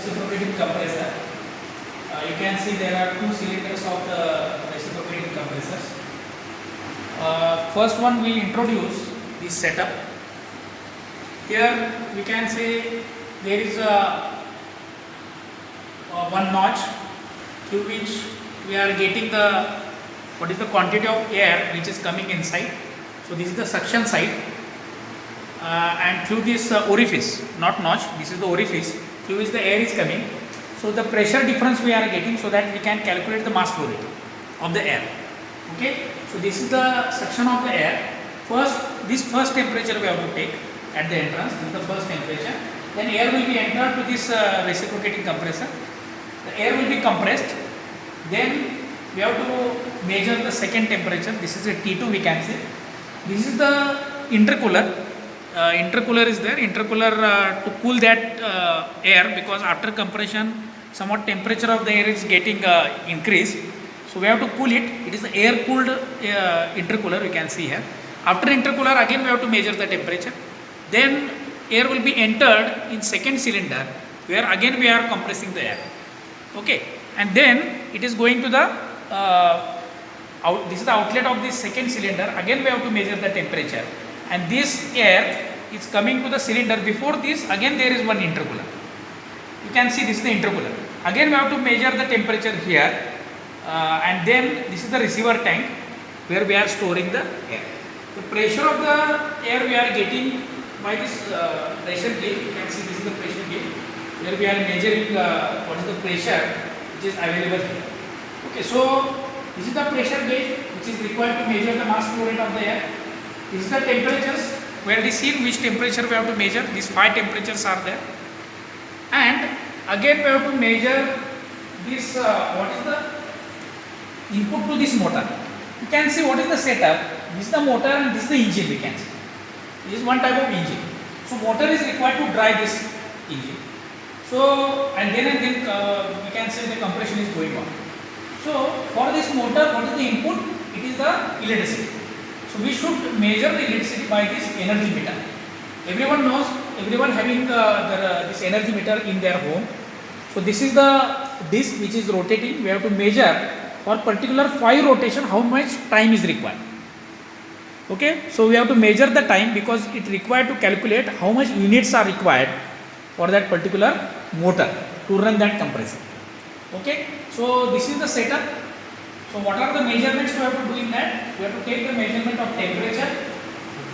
reciprocating compressor. You can see there are two cylinders of the reciprocating compressors. First one we introduce this setup. Here we can say there is a one notch through which we are getting the what is the quantity of air which is coming inside. So this is the suction side, and through this orifice, not notch, this is the orifice through which the air is coming. So the pressure difference we are getting, so that we can calculate the mass flow rate of the air. Okay, so this is the suction of the air. This first temperature we have to take at the entrance. This is the first temperature. Then air will be entered to this reciprocating compressor. The air will be compressed. Then we have to measure the second temperature. This is a T2 we can say. This is the intercooler. Intercooler is there. Intercooler to cool that air, because after compression somewhat temperature of the air is getting increased. So we have to cool it. It is the air cooled intercooler we can see here. After intercooler again we have to measure the temperature. Then air will be entered in second cylinder, where again we are compressing the air. Okay, and then it is going to the this is the outlet of this second cylinder. Again we have to measure the temperature, and this air is coming to the cylinder. Before this again there is one intercooler. You can see this is the intercooler. Again we have to measure the temperature here, and then this is the receiver tank where we are storing the air. The pressure of the air we are getting by this pressure gauge. You can see this is the pressure gauge where we are measuring what is the pressure which is available here. Okay, so this is the pressure gauge which is required to measure the mass flow rate of the air. This is the temperatures where we see which temperature we have to measure. These 5 temperatures are there, and again we have to measure this what is the input to this motor. You can see what is the setup. This is the motor and this is the engine. We can see this is one type of engine. So motor is required to drive this engine. So and then we can say the compression is going on. So for this motor, what is the input? It is the electricity. So we should measure the electricity by this energy meter. Everyone knows, everyone having this energy meter in their home. So this is the disc which is rotating. We have to measure for particular 5 rotation how much time is required. Okay, so we have to measure the time, because it required to calculate how much units are required for that particular motor to run that compressor. Okay, so this is the setup. So what are the measurements we have to do in that? We have to take the measurement of temperature,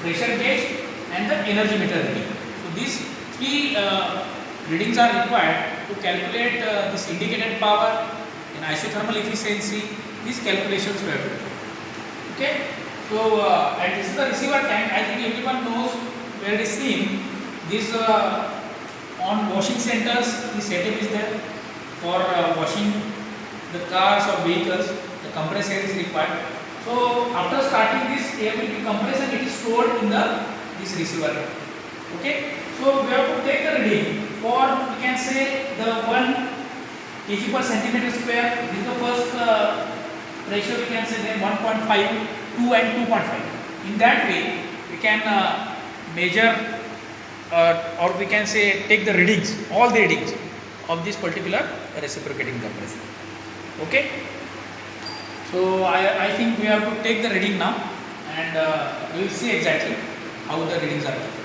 pressure gauge, and the energy meter reading. So these 3 readings are required to calculate this indicated power and isothermal efficiency. These calculations we have to do. Okay, so and this is the receiver tank. I think everyone knows where it is seen. This on washing centers, the setup is there for washing the cars or vehicles. The compressed air is required. So after starting this, air will be compressed and it is stored in this receiver. Okay, so we have to take the reading for, we can say, the 1 kg per centimeter square. This is the first pressure we can say, then 1.5, 2 and 2.5. In that way we can measure or we can say take the readings, all the readings of this particular reciprocating compressor. Okay, so I think we have to take the reading now, and we will see exactly how the readings are taken.